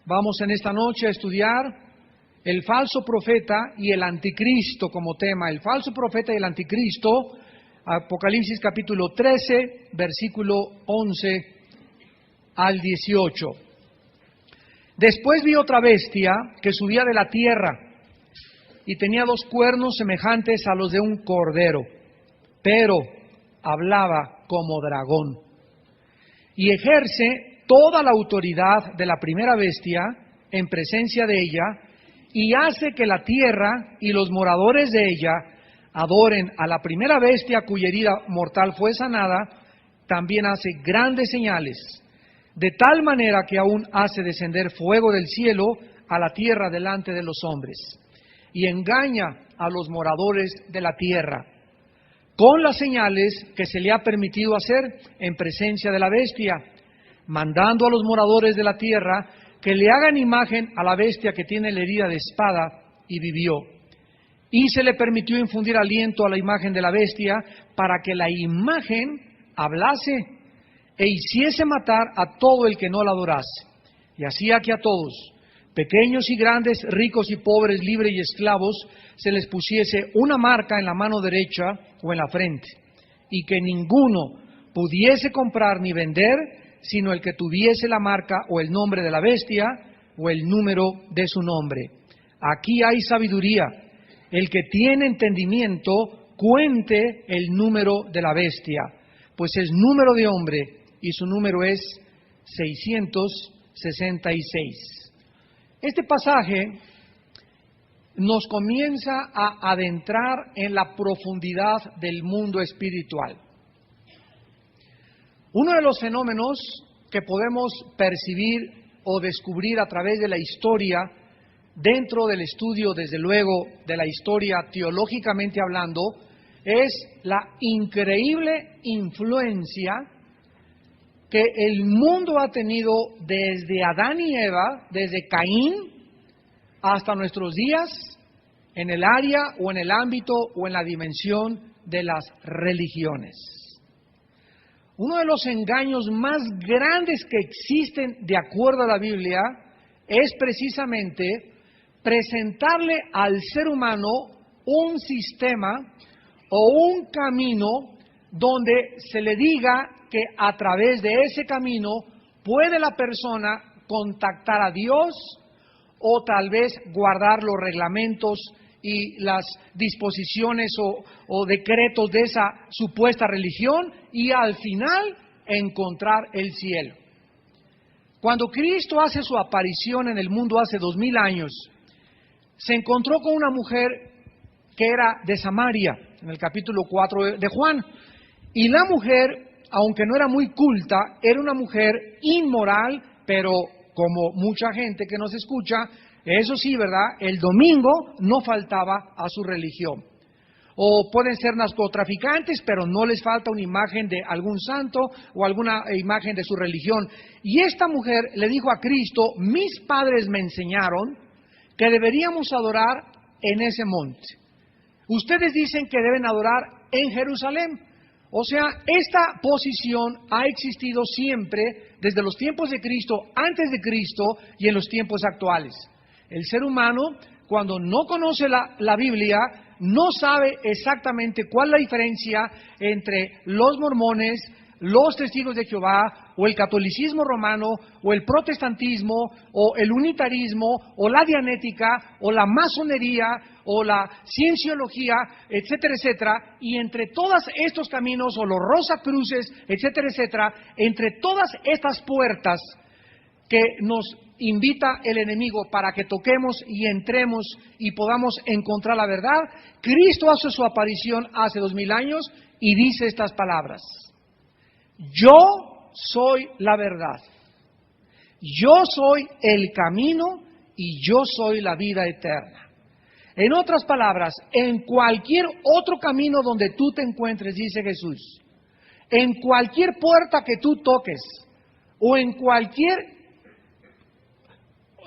Vamos en esta noche a estudiar el falso profeta y el anticristo como tema. El falso profeta y el anticristo, Apocalipsis capítulo 13, versículo 11 al 18. Después vi otra bestia que subía de la tierra y tenía 2 cuernos semejantes a los de un cordero, pero hablaba como dragón. Y ejerce toda la autoridad de la primera bestia en presencia de ella, y hace que la tierra y los moradores de ella adoren a la primera bestia cuya herida mortal fue sanada. También hace grandes señales, de tal manera que aún hace descender fuego del cielo a la tierra delante de los hombres, y engaña a los moradores de la tierra con las señales que se le ha permitido hacer en presencia de la bestia, mandando a los moradores de la tierra que le hagan imagen a la bestia que tiene la herida de espada y vivió. Y se le permitió infundir aliento a la imagen de la bestia para que la imagen hablase e hiciese matar a todo el que no la adorase. Y hacía que a todos, pequeños y grandes, ricos y pobres, libres y esclavos, se les pusiese una marca en la mano derecha o en la frente, y que ninguno pudiese comprar ni vender, sino el que tuviese la marca o el nombre de la bestia o el número de su nombre. Aquí hay sabiduría. El que tiene entendimiento, cuente el número de la bestia, pues es número de hombre y su número es 666. Este pasaje nos comienza a adentrar en la profundidad del mundo espiritual. Uno de los fenómenos que podemos percibir o descubrir a través de la historia, dentro del estudio, desde luego, de la historia teológicamente hablando, es la increíble influencia que el mundo ha tenido desde Adán y Eva, desde Caín hasta nuestros días, en el área o en el ámbito o en la dimensión de las religiones. Uno de los engaños más grandes que existen de acuerdo a la Biblia es precisamente presentarle al ser humano un sistema o un camino donde se le diga que a través de ese camino puede la persona contactar a Dios o tal vez guardar los reglamentos y las disposiciones o decretos de esa supuesta religión y al final encontrar el cielo. Cuando Cristo hace su aparición en el mundo hace 2000 años, se encontró con una mujer que era de Samaria, en el capítulo 4 de Juan, y la mujer, aunque no era muy culta, era una mujer inmoral, pero como mucha gente que nos escucha, eso sí, ¿verdad? El domingo no faltaba a su religión. O pueden ser narcotraficantes, pero no les falta una imagen de algún santo o alguna imagen de su religión. Y esta mujer le dijo a Cristo: mis padres me enseñaron que deberíamos adorar en ese monte. Ustedes dicen que deben adorar en Jerusalén. O sea, esta posición ha existido siempre, desde los tiempos de Cristo, antes de Cristo y en los tiempos actuales. El ser humano, cuando no conoce la Biblia, no sabe exactamente cuál es la diferencia entre los mormones, los testigos de Jehová, o el catolicismo romano, o el protestantismo, o el unitarismo, o la dianética, o la masonería, o la cienciología, etcétera, etcétera. Y entre todos estos caminos, o los rosacruces, etcétera, etcétera, entre todas estas puertas que nos invita el enemigo para que toquemos y entremos y podamos encontrar la verdad, Cristo hace su aparición hace 2000 años y dice estas palabras: yo soy la verdad, yo soy el camino y yo soy la vida eterna. En otras palabras, en cualquier otro camino donde tú te encuentres, dice Jesús, en cualquier puerta que tú toques o en cualquier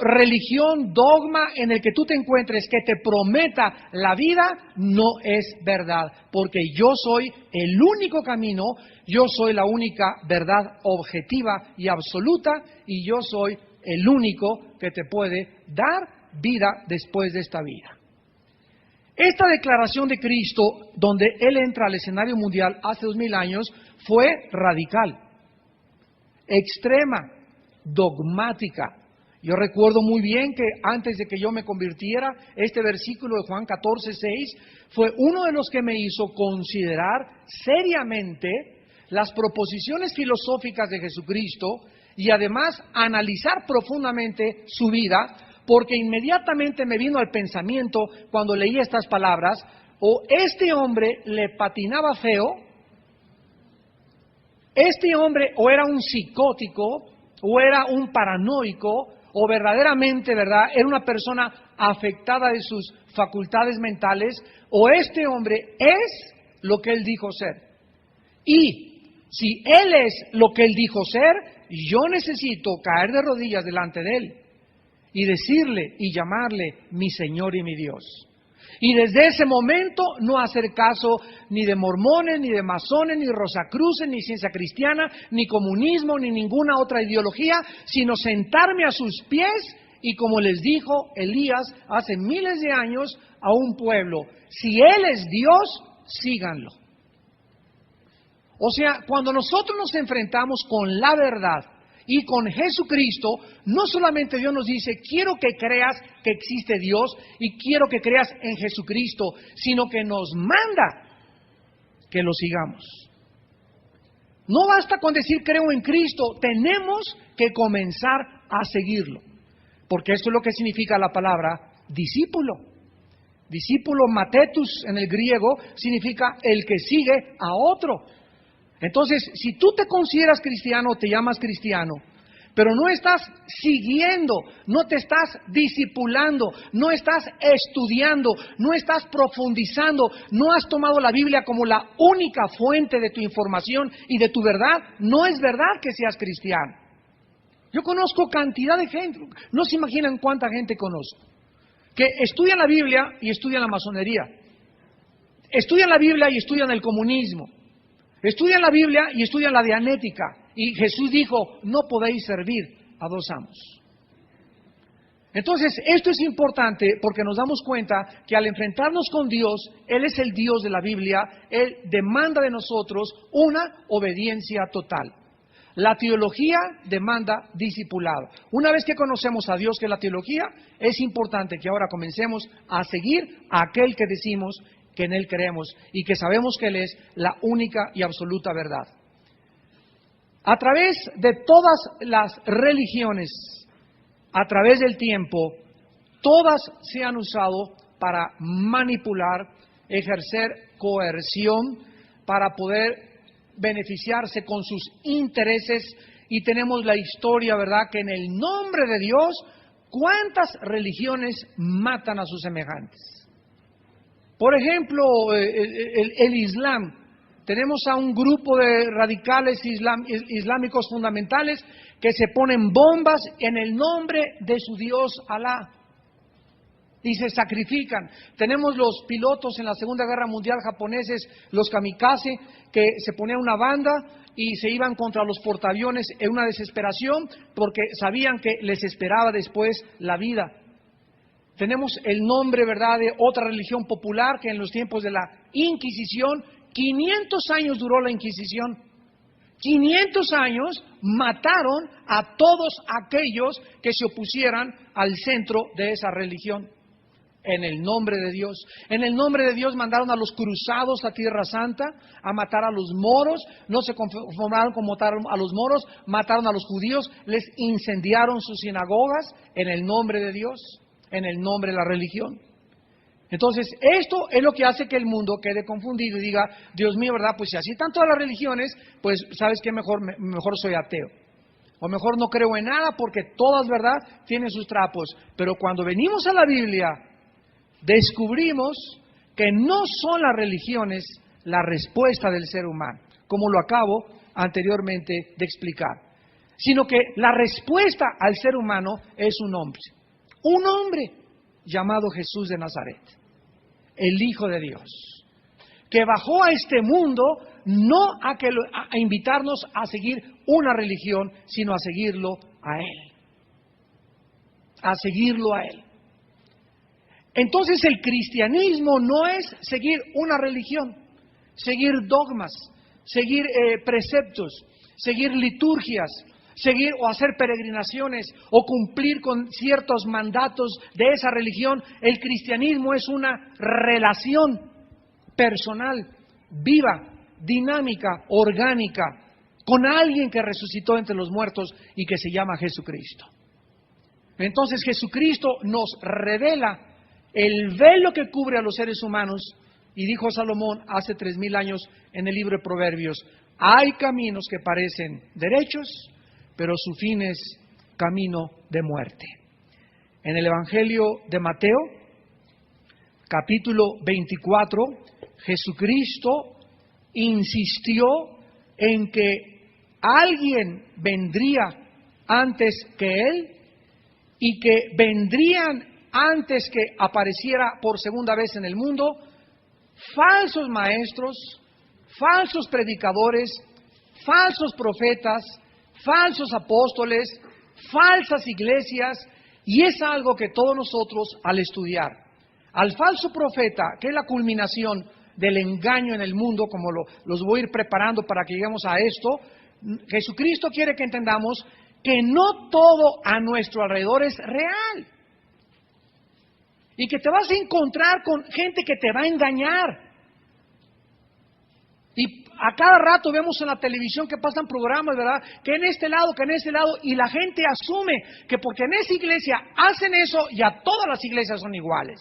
religión, dogma en el que tú te encuentres que te prometa la vida, no es verdad, porque yo soy el único camino, yo soy la única verdad objetiva y absoluta, y yo soy el único que te puede dar vida después de esta vida. Esta declaración de Cristo, donde Él entra al escenario mundial hace 2000 años, fue radical, extrema, dogmática. Yo recuerdo muy bien que antes de que yo me convirtiera, este versículo de Juan 14:6 fue uno de los que me hizo considerar seriamente las proposiciones filosóficas de Jesucristo y además analizar profundamente su vida, porque inmediatamente me vino al pensamiento cuando leí estas palabras: o este hombre le patinaba feo, este hombre o era un psicótico, o era un paranoico, o verdaderamente, ¿verdad?, era una persona afectada de sus facultades mentales, o este hombre es lo que él dijo ser. Y si él es lo que él dijo ser, yo necesito caer de rodillas delante de él y decirle y llamarle mi Señor y mi Dios. Y desde ese momento no hacer caso ni de mormones, ni de masones, ni rosacruces, ni ciencia cristiana, ni comunismo, ni ninguna otra ideología, sino sentarme a sus pies y, como les dijo Elías hace miles de años a un pueblo: si Él es Dios, síganlo. O sea, cuando nosotros nos enfrentamos con la verdad y con Jesucristo, no solamente Dios nos dice: quiero que creas que existe Dios y quiero que creas en Jesucristo, sino que nos manda que lo sigamos. No basta con decir creo en Cristo, tenemos que comenzar a seguirlo, porque eso es lo que significa la palabra discípulo. Discípulo, matetus en el griego, significa el que sigue a otro. Entonces, si tú te consideras cristiano, te llamas cristiano, pero no estás siguiendo, no te estás discipulando, no estás estudiando, no estás profundizando, no has tomado la Biblia como la única fuente de tu información y de tu verdad, no es verdad que seas cristiano. Yo conozco cantidad de gente, no se imaginan cuánta gente conozco, que estudian la Biblia y estudian la masonería, estudian la Biblia y estudian el comunismo, estudian la Biblia y estudian la dianética. Y Jesús dijo: no podéis servir a dos amos. Entonces, esto es importante porque nos damos cuenta que al enfrentarnos con Dios, Él es el Dios de la Biblia, Él demanda de nosotros una obediencia total. La teología demanda discipulado. Una vez que conocemos a Dios, que es la teología, es importante que ahora comencemos a seguir a aquel que decimos que en Él creemos y que sabemos que Él es la única y absoluta verdad. A través de todas las religiones, a través del tiempo, todas se han usado para manipular, ejercer coerción, para poder beneficiarse con sus intereses. Y tenemos la historia, ¿verdad?, que en el nombre de Dios, ¿cuántas religiones matan a sus semejantes? Por ejemplo, el Islam. Tenemos a un grupo de radicales islámicos fundamentales que se ponen bombas en el nombre de su Dios Alá y se sacrifican. Tenemos los pilotos en la Segunda Guerra Mundial japoneses, los kamikaze, que se ponían una banda y se iban contra los portaaviones en una desesperación porque sabían que les esperaba después la vida. Tenemos el nombre, ¿verdad?, de otra religión popular que en los tiempos de la Inquisición, 500 años duró la Inquisición. 500 años mataron a todos aquellos que se opusieran al centro de esa religión. En el nombre de Dios. En el nombre de Dios mandaron a los cruzados a Tierra Santa a matar a los moros. No se conformaron con matar a los moros, mataron a los judíos, les incendiaron sus sinagogas en el nombre de Dios, en el nombre de la religión. Entonces, esto es lo que hace que el mundo quede confundido y diga: Dios mío, ¿verdad? Pues si así están todas las religiones, pues ¿sabes qué? Mejor soy ateo. O mejor no creo en nada porque todas, ¿verdad?, tienen sus trapos. Pero cuando venimos a la Biblia, descubrimos que no son las religiones la respuesta del ser humano, como lo acabo anteriormente de explicar, sino que la respuesta al ser humano es un hombre llamado Jesús de Nazaret, el Hijo de Dios, que bajó a este mundo no a invitarnos a seguir una religión, sino a seguirlo a Él. a seguirlo a Él. Entonces el cristianismo no es seguir una religión, seguir dogmas, seguir preceptos, seguir liturgias, seguir o hacer peregrinaciones o cumplir con ciertos mandatos de esa religión. El cristianismo es una relación personal, viva, dinámica, orgánica, con alguien que resucitó entre los muertos y que se llama Jesucristo. Entonces Jesucristo nos revela el velo que cubre a los seres humanos, y dijo Salomón hace 3000 años en el libro de Proverbios: hay caminos que parecen derechos, pero su fin es camino de muerte. En el Evangelio de Mateo, capítulo 24, Jesucristo insistió en que alguien vendría antes que Él y que vendrían antes que apareciera por segunda vez en el mundo falsos maestros, falsos predicadores, falsos profetas, falsos apóstoles, falsas iglesias, y es algo que todos nosotros al estudiar al falso profeta, que es la culminación del engaño en el mundo, como los voy a ir preparando para que lleguemos a esto, Jesucristo quiere que entendamos que no todo a nuestro alrededor es real. Y que te vas a encontrar con gente que te va a engañar. Y a cada rato vemos en la televisión que pasan programas, ¿verdad? Que en este lado, y la gente asume que porque en esa iglesia hacen eso, ya todas las iglesias son iguales.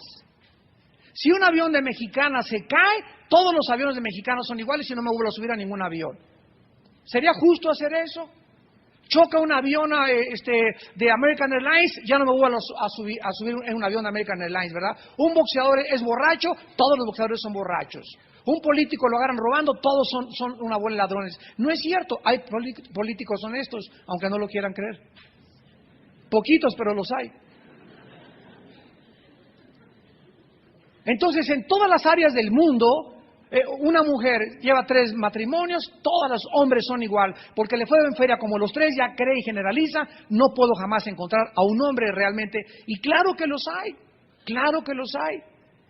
Si un avión de Mexicana se cae, todos los aviones de Mexicana son iguales y no me vuelvo a subir a ningún avión. ¿Sería justo hacer eso? Choca un avión de American Airlines, ya no me vuelvo a subir en un avión de American Airlines, ¿verdad? Un boxeador es borracho, todos los boxeadores son borrachos. Un político lo agarran robando, todos son una bola de ladrones. No es cierto, hay políticos honestos, aunque no lo quieran creer. Poquitos, pero los hay. Entonces, en todas las áreas del mundo, una mujer lleva 3 matrimonios, todos los hombres son igual, porque le fue en feria como los 3, ya cree y generaliza. No puedo jamás encontrar a un hombre realmente, y claro que los hay, claro que los hay.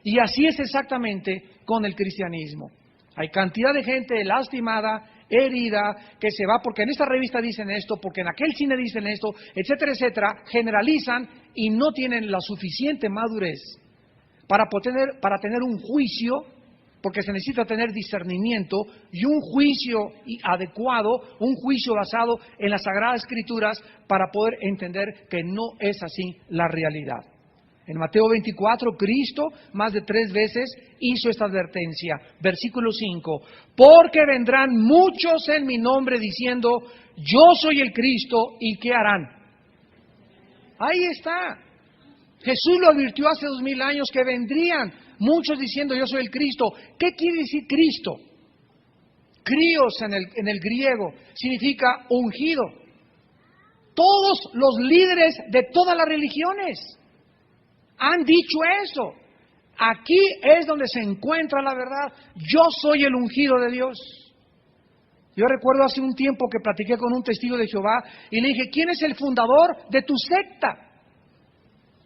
Y así es exactamente con el cristianismo. Hay cantidad de gente lastimada, herida, que se va porque en esta revista dicen esto, porque en aquel cine dicen esto, etcétera, etcétera, generalizan y no tienen la suficiente madurez para tener un juicio, porque se necesita tener discernimiento y un juicio adecuado, un juicio basado en las Sagradas Escrituras para poder entender que no es así la realidad. En Mateo 24, Cristo más de 3 veces hizo esta advertencia. Versículo 5, porque vendrán muchos en mi nombre diciendo, yo soy el Cristo, ¿y qué harán? Ahí está. Jesús lo advirtió hace 2000 años que vendrían muchos diciendo yo soy el Cristo. ¿Qué quiere decir Cristo? Krios en el griego significa ungido. Todos los líderes de todas las religiones han dicho eso. Aquí es donde se encuentra la verdad. Yo soy el ungido de Dios. Yo recuerdo hace un tiempo que platiqué con un testigo de Jehová y le dije, ¿quién es el fundador de tu secta?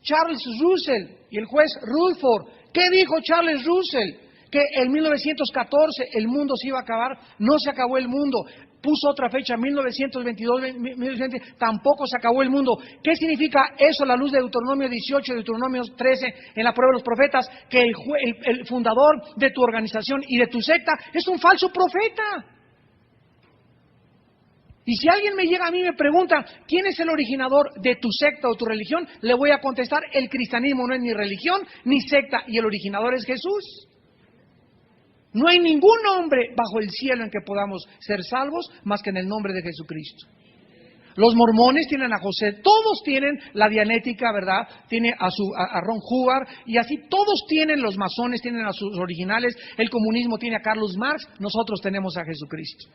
Charles Russell y el juez Rutherford. ¿Qué dijo Charles Russell? Que en 1914 el mundo se iba a acabar. No se acabó el mundo. Puso otra fecha, 1922, 1920, tampoco se acabó el mundo. ¿Qué significa eso a la luz de Deuteronomio 18, Deuteronomio 13, en la prueba de los profetas? Que el fundador de tu organización y de tu secta es un falso profeta. Y si alguien me llega a mí y me pregunta, ¿quién es el originador de tu secta o tu religión? Le voy a contestar, el cristianismo no es ni religión ni secta, y el originador es Jesús. No hay ningún nombre bajo el cielo en que podamos ser salvos más que en el nombre de Jesucristo. Los mormones tienen a José, todos tienen la dianética, ¿verdad? Tiene a Ron Hubbard, y así todos tienen, los masones tienen a sus originales, el comunismo tiene a Carlos Marx, nosotros tenemos a Jesucristo.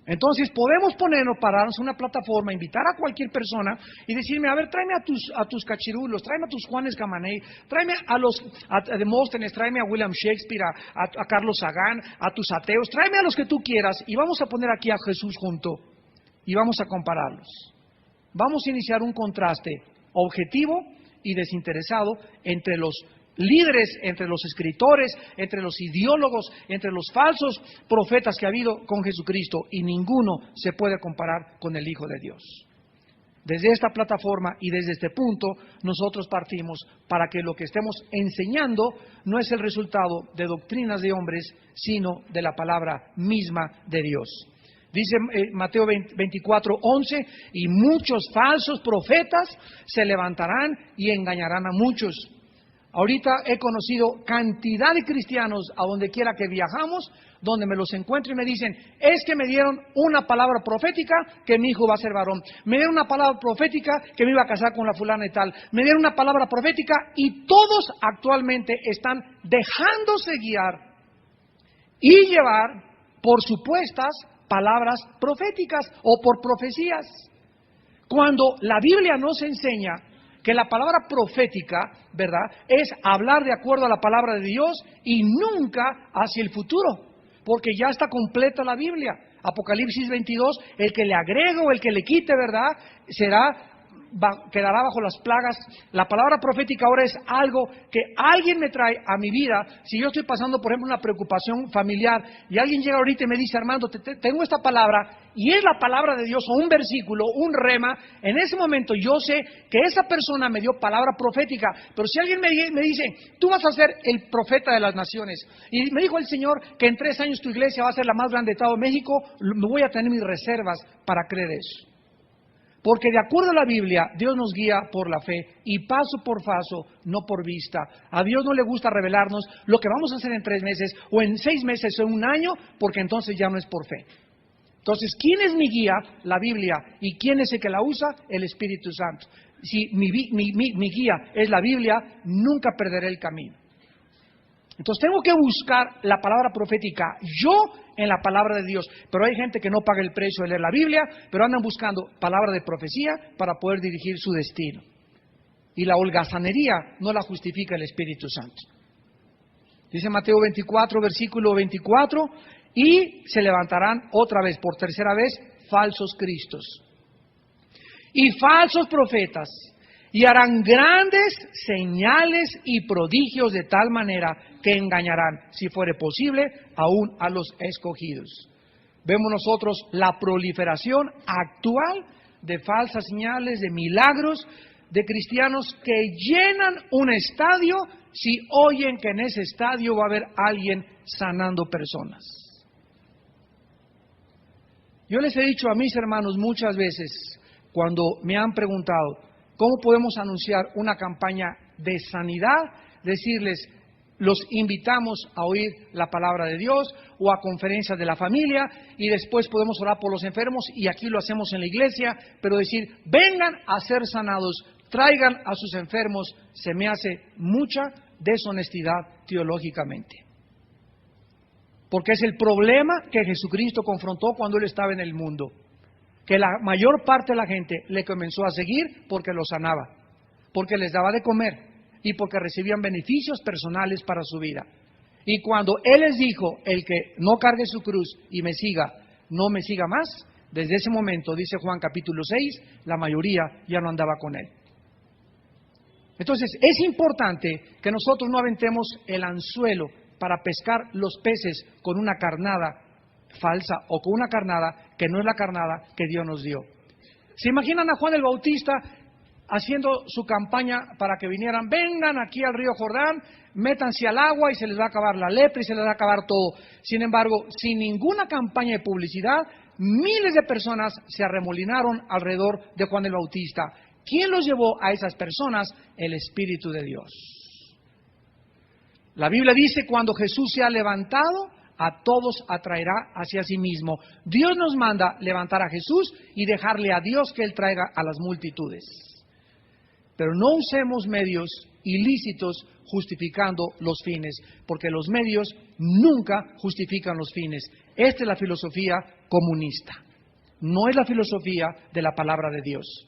Entonces podemos pararnos en una plataforma, invitar a cualquier persona y decirme, a ver, tráeme a tus cachirulos, tráeme a tus Juanes Camaney, tráeme a Demóstenes, tráeme a William Shakespeare, a Carlos Sagan, a tus ateos, tráeme a los que tú quieras y vamos a poner aquí a Jesús junto y vamos a compararlos. vamos a iniciar un contraste objetivo y desinteresado entre los líderes, entre los escritores, entre los ideólogos, entre los falsos profetas que ha habido con Jesucristo, y ninguno se puede comparar con el Hijo de Dios. Desde esta plataforma y desde este punto, nosotros partimos para que lo que estemos enseñando no es el resultado de doctrinas de hombres, sino de la palabra misma de Dios. Dice Mateo 24:11, y muchos falsos profetas se levantarán y engañarán a muchos. Ahorita he conocido cantidad de cristianos a donde quiera que viajamos, donde me los encuentro y me dicen, es que me dieron una palabra profética que mi hijo va a ser varón. Me dieron una palabra profética que me iba a casar con la fulana y tal. Me dieron una palabra profética, y todos actualmente están dejándose guiar y llevar por supuestas palabras proféticas o por profecías. Cuando la Biblia nos enseña que la palabra profética, ¿verdad?, es hablar de acuerdo a la palabra de Dios y nunca hacia el futuro, porque ya está completa la Biblia. Apocalipsis 22, el que le agregue o el que le quite, ¿verdad?, quedará bajo las plagas. La palabra profética ahora es algo que alguien me trae a mi vida. Si yo estoy pasando, por ejemplo, una preocupación familiar y alguien llega ahorita y me dice, Armando, tengo esta palabra, y es la palabra de Dios o un versículo, un rema, en ese momento yo sé que esa persona me dio palabra profética. Pero si alguien me dice, tú vas a ser el profeta de las naciones, y me dijo el Señor que en 3 años tu iglesia va a ser la más grande de todo México, me voy a tener mis reservas para creer eso. Porque de acuerdo a la Biblia, Dios nos guía por la fe y paso por paso, no por vista. A Dios no le gusta revelarnos lo que vamos a hacer en 3 meses o en 6 meses o en 1 año, porque entonces ya no es por fe. Entonces, ¿quién es mi guía? La Biblia. ¿Y quién es el que la usa? El Espíritu Santo. Si mi guía es la Biblia, nunca perderé el camino. Entonces tengo que buscar la palabra profética yo en la palabra de Dios. Pero hay gente que no paga el precio de leer la Biblia, pero andan buscando palabra de profecía para poder dirigir su destino. Y la holgazanería no la justifica el Espíritu Santo. Dice Mateo 24, versículo 24, y se levantarán otra vez, por tercera vez, falsos cristos y falsos profetas, y harán grandes señales y prodigios de tal manera que engañarán, si fuere posible, aún a los escogidos. Vemos nosotros la proliferación actual de falsas señales, de milagros, de cristianos que llenan un estadio si oyen que en ese estadio va a haber alguien sanando personas. Yo les he dicho a mis hermanos muchas veces, cuando me han preguntado, ¿cómo podemos anunciar una campaña de sanidad? Decirles, los invitamos a oír la palabra de Dios o a conferencias de la familia, y después podemos orar por los enfermos, y aquí lo hacemos en la iglesia, pero decir, vengan a ser sanados, traigan a sus enfermos, se me hace mucha deshonestidad teológicamente. Porque es el problema que Jesucristo confrontó cuando Él estaba en el mundo. Que la mayor parte de la gente le comenzó a seguir porque lo sanaba, porque les daba de comer y porque recibían beneficios personales para su vida. Y cuando Él les dijo, el que no cargue su cruz y me siga, no me siga más, desde ese momento, dice Juan capítulo 6, la mayoría ya no andaba con Él. Entonces, es importante que nosotros no aventemos el anzuelo para pescar los peces con una carnada falsa o con una carnada que no es la carnada que Dios nos dio. ¿Se imaginan a Juan el Bautista haciendo su campaña para que vinieran? Vengan aquí al río Jordán, métanse al agua y se les va a acabar la lepra y se les va a acabar todo. Sin embargo, sin ninguna campaña de publicidad, miles de personas se arremolinaron alrededor de Juan el Bautista. ¿Quién los llevó a esas personas? El Espíritu de Dios. La Biblia dice, cuando Jesús se ha levantado, a todos atraerá hacia sí mismo. Dios nos manda levantar a Jesús y dejarle a Dios que Él traiga a las multitudes. Pero no usemos medios ilícitos justificando los fines, porque los medios nunca justifican los fines. Esta es la filosofía comunista, no es la filosofía de la palabra de Dios.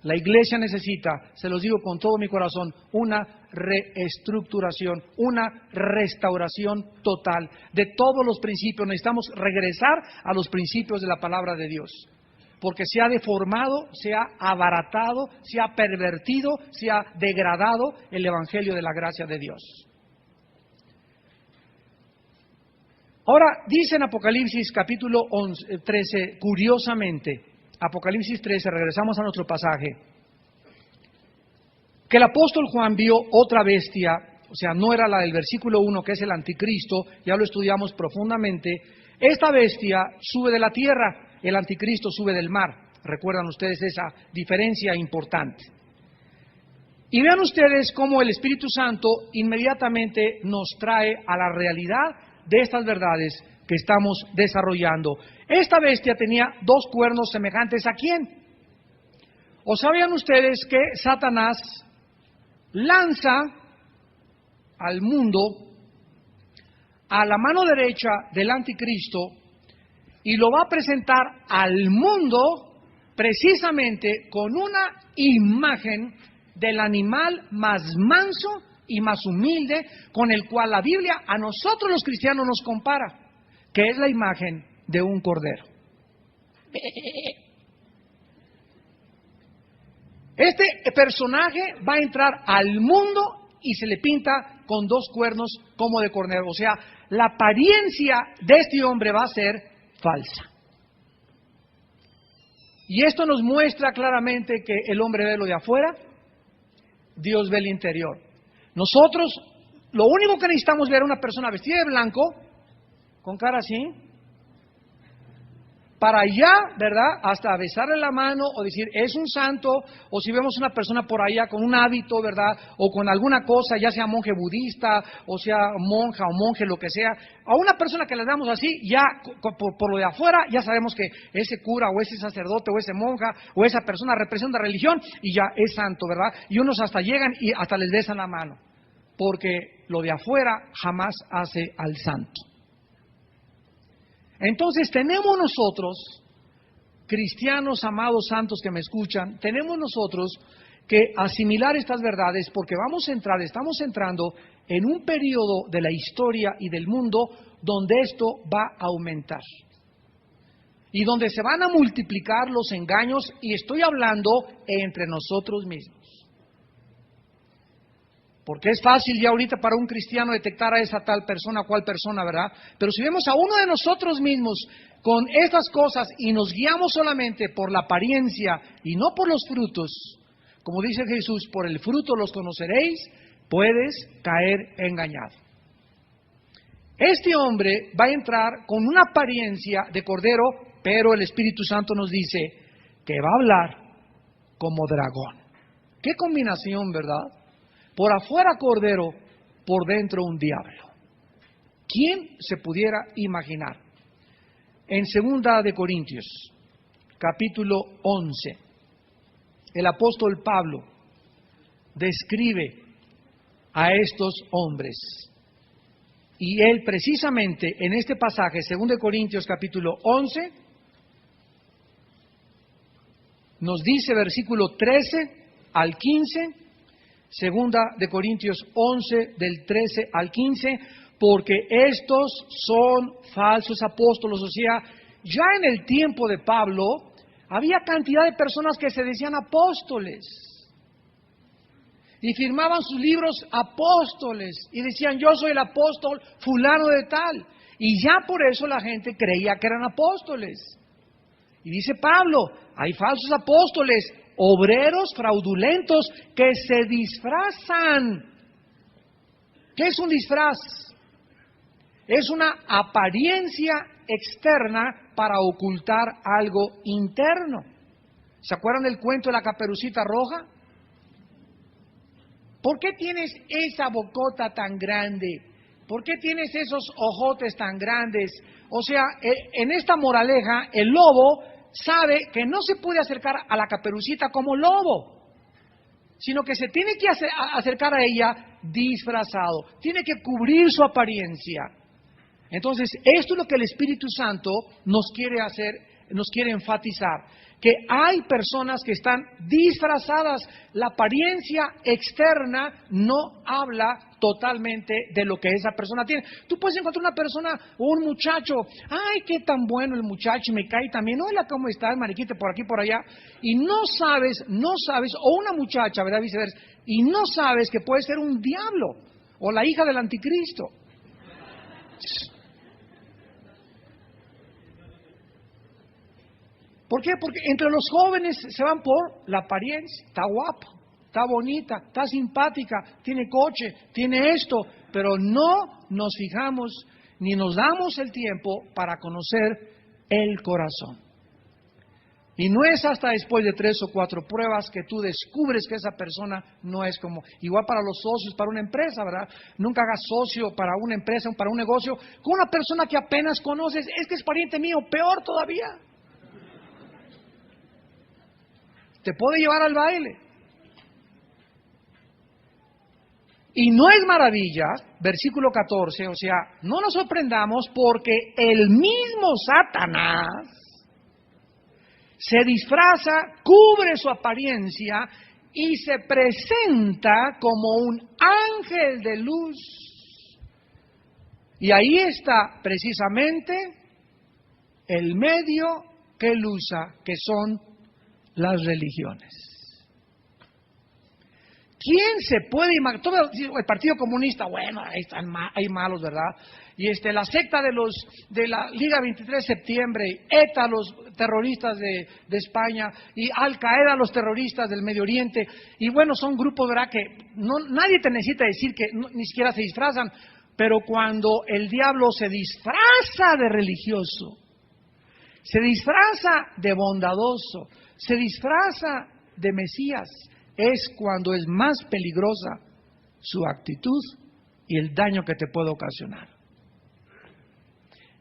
La iglesia necesita, se los digo con todo mi corazón, una reestructuración, una restauración total de todos los principios. Necesitamos regresar a los principios de la palabra de Dios. porque se ha deformado, se ha abaratado, se ha pervertido, se ha degradado el Evangelio de la gracia de Dios. Ahora, dice en Apocalipsis capítulo 13, curiosamente, Apocalipsis 13, regresamos a nuestro pasaje, que el apóstol Juan vio otra bestia, o sea, no era la del versículo 1, que es el anticristo, ya lo estudiamos profundamente. Esta bestia sube de la tierra, el anticristo sube del mar. Recuerdan ustedes esa diferencia importante. Y vean ustedes cómo el Espíritu Santo inmediatamente nos trae a la realidad de estas verdades que estamos desarrollando. Esta bestia tenía 2 cuernos semejantes ¿a quién? ¿O sabían ustedes que Satanás lanza al mundo a la mano derecha del anticristo y lo va a presentar al mundo precisamente con una imagen del animal más manso y más humilde con el cual la Biblia a nosotros los cristianos nos compara, que es la imagen de un cordero? Este personaje va a entrar al mundo y se le pinta con 2 cuernos como de cordero. O sea, la apariencia de este hombre va a ser falsa. Y esto nos muestra claramente que el hombre ve lo de afuera, Dios ve el interior. Nosotros, lo único que necesitamos ver a una persona vestida de blanco, con cara así, para allá, ¿verdad?, hasta besarle la mano o decir, es un santo, o si vemos una persona por allá con un hábito, ¿verdad?, o con alguna cosa, ya sea monje budista, o sea monja o monje, lo que sea, a una persona que le damos así, ya por lo de afuera, ya sabemos que ese cura, o ese sacerdote, o ese monja, o esa persona representa religión, y ya es santo, ¿verdad? Y unos hasta llegan y hasta les besan la mano, porque lo de afuera jamás hace al santo. Entonces tenemos nosotros, cristianos, amados santos que me escuchan, tenemos nosotros que asimilar estas verdades porque estamos entrando en un periodo de la historia y del mundo donde esto va a aumentar. Y donde se van a multiplicar los engaños, y estoy hablando entre nosotros mismos. Porque es fácil ya ahorita para un cristiano detectar a esa tal persona, cual persona, ¿verdad? Pero si vemos a uno de nosotros mismos con estas cosas y nos guiamos solamente por la apariencia y no por los frutos, como dice Jesús, por el fruto los conoceréis, puedes caer engañado. Este hombre va a entrar con una apariencia de cordero, pero el Espíritu Santo nos dice que va a hablar como dragón. ¡Qué combinación!, ¿verdad? Por afuera cordero, por dentro un diablo. ¿Quién se pudiera imaginar? En 2 de Corintios, capítulo 11, el apóstol Pablo describe a estos hombres. Y él precisamente en este pasaje, 2 de Corintios, capítulo 11, nos dice versículo 13 al 15, 2 de Corintios 11, del 13 al 15, porque estos son falsos apóstolos. O sea, ya en el tiempo de Pablo había cantidad de personas que se decían apóstoles y firmaban sus libros apóstoles y decían, yo soy el apóstol fulano de tal, y ya por eso la gente creía que eran apóstoles. Y dice Pablo, hay falsos apóstoles, obreros fraudulentos que se disfrazan. ¿Qué es un disfraz? Es una apariencia externa para ocultar algo interno. ¿Se acuerdan del cuento de la Caperucita Roja? ¿Por qué tienes esa bocota tan grande? ¿Por qué tienes esos ojotes tan grandes? O sea, en esta moraleja, el lobo sabe que no se puede acercar a la Caperucita como lobo, sino que se tiene que acercar a ella disfrazado, tiene que cubrir su apariencia. Entonces, esto es lo que el Espíritu Santo nos quiere hacer nos quiere enfatizar que hay personas que están disfrazadas. La apariencia externa no habla totalmente de lo que esa persona tiene. Tú puedes encontrar una persona o un muchacho, ay, qué tan bueno el muchacho, me cae también, hola, ¿cómo estás, mariquita, por aquí, por allá? Y no sabes, o una muchacha, ¿verdad? Viceversa, y no sabes que puede ser un diablo o la hija del anticristo. ¿Por qué? Porque entre los jóvenes se van por la apariencia. Está guapo, está bonita, está simpática, tiene coche, tiene esto, pero no nos fijamos ni nos damos el tiempo para conocer el corazón. Y no es hasta después de 3 o 4 pruebas que tú descubres que esa persona no es como... Igual para los socios, para una empresa, ¿verdad? Nunca hagas socio para una empresa, para un negocio, con una persona que apenas conoces. Es que es pariente mío, peor todavía. Te puede llevar al baile. Y no es maravilla, versículo 14, o sea, no nos sorprendamos porque el mismo Satanás se disfraza, cubre su apariencia y se presenta como un ángel de luz. Y ahí está precisamente el medio que él usa, que son las religiones. ¿Quién se puede imaginar? El Partido Comunista, bueno, hay malos, ¿verdad? Y la secta de la Liga 23 de Septiembre, ETA, los terroristas de España, y Al Qaeda, los terroristas del Medio Oriente, y bueno, son grupos, ¿verdad?, que nadie te necesita decir que ni siquiera se disfrazan, pero cuando el diablo se disfraza de religioso, se disfraza de bondadoso, se disfraza de Mesías, es cuando es más peligrosa su actitud y el daño que te puede ocasionar.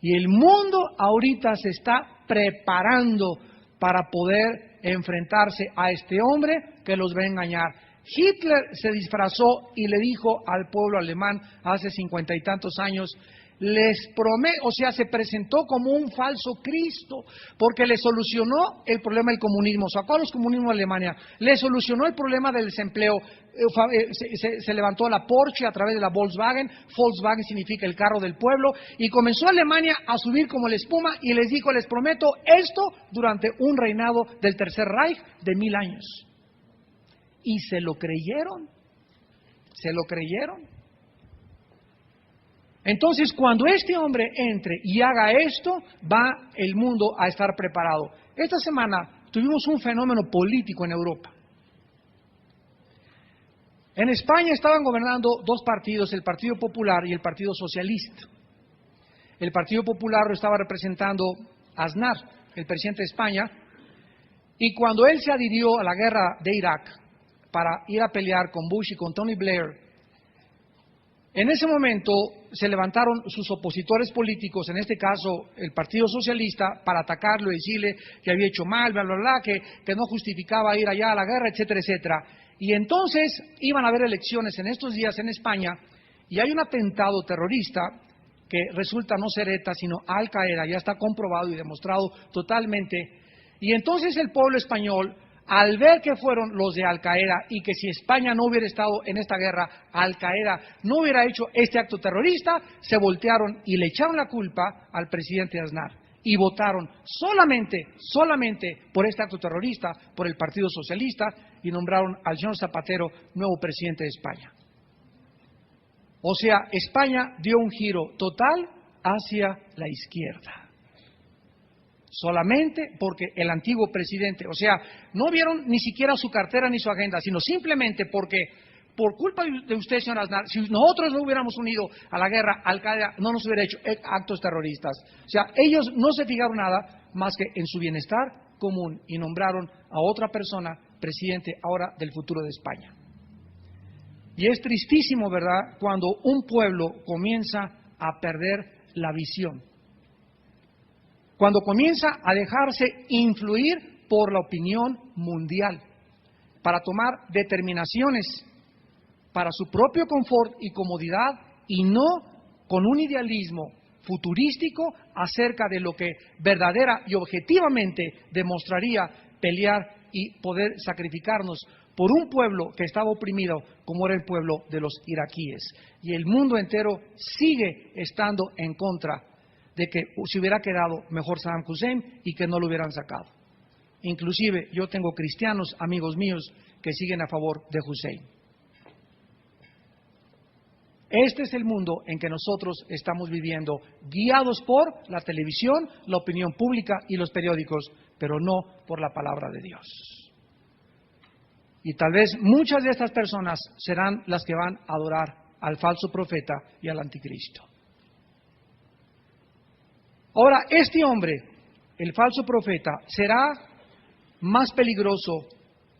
Y el mundo ahorita se está preparando para poder enfrentarse a este hombre que los va a engañar. Hitler se disfrazó y le dijo al pueblo alemán hace 50 y tantos años, se presentó como un falso Cristo, porque le solucionó el problema del comunismo, sacó a los comunismos de Alemania, le solucionó el problema del desempleo, se levantó la Porsche a través de la Volkswagen significa el carro del pueblo, y comenzó Alemania a subir como la espuma, y les dijo, les prometo esto durante un reinado del Tercer Reich de 1000 años. Y se lo creyeron. Entonces, cuando este hombre entre y haga esto, va el mundo a estar preparado. Esta semana tuvimos un fenómeno político en Europa. En España estaban gobernando 2 partidos, el Partido Popular y el Partido Socialista. El Partido Popular lo estaba representando Aznar, el presidente de España, y cuando él se adhirió a la guerra de Irak para ir a pelear con Bush y con Tony Blair, en ese momento se levantaron sus opositores políticos, en este caso el Partido Socialista, para atacarlo y decirle que había hecho mal, bla, bla, bla, que no justificaba ir allá a la guerra, etcétera, etcétera. Y entonces iban a haber elecciones en estos días en España y hay un atentado terrorista que resulta no ser ETA, sino Al Qaeda, ya está comprobado y demostrado totalmente. Y entonces el pueblo español, al ver que fueron los de Al Qaeda y que si España no hubiera estado en esta guerra, Al Qaeda no hubiera hecho este acto terrorista, se voltearon y le echaron la culpa al presidente Aznar y votaron solamente por este acto terrorista, por el Partido Socialista, y nombraron al señor Zapatero nuevo presidente de España. O sea, España dio un giro total hacia la izquierda. Solamente porque el antiguo presidente, o sea, no vieron ni siquiera su cartera ni su agenda, sino simplemente porque, por culpa de usted, señor Aznar, si nosotros no hubiéramos unido a la guerra, Al Qaeda no nos hubiera hecho actos terroristas. O sea, ellos no se fijaron nada más que en su bienestar común y nombraron a otra persona presidente ahora del futuro de España. Y es tristísimo, ¿verdad?, cuando un pueblo comienza a perder la visión. Cuando comienza a dejarse influir por la opinión mundial para tomar determinaciones para su propio confort y comodidad y no con un idealismo futurístico acerca de lo que verdadera y objetivamente demostraría pelear y poder sacrificarnos por un pueblo que estaba oprimido como era el pueblo de los iraquíes. Y el mundo entero sigue estando en contra de que se hubiera quedado mejor Saddam Hussein y que no lo hubieran sacado. Inclusive yo tengo cristianos, amigos míos, que siguen a favor de Hussein. Este es el mundo en que nosotros estamos viviendo, guiados por la televisión, la opinión pública y los periódicos, pero no por la palabra de Dios. Y tal vez muchas de estas personas serán las que van a adorar al falso profeta y al anticristo. Ahora, este hombre, el falso profeta, será más peligroso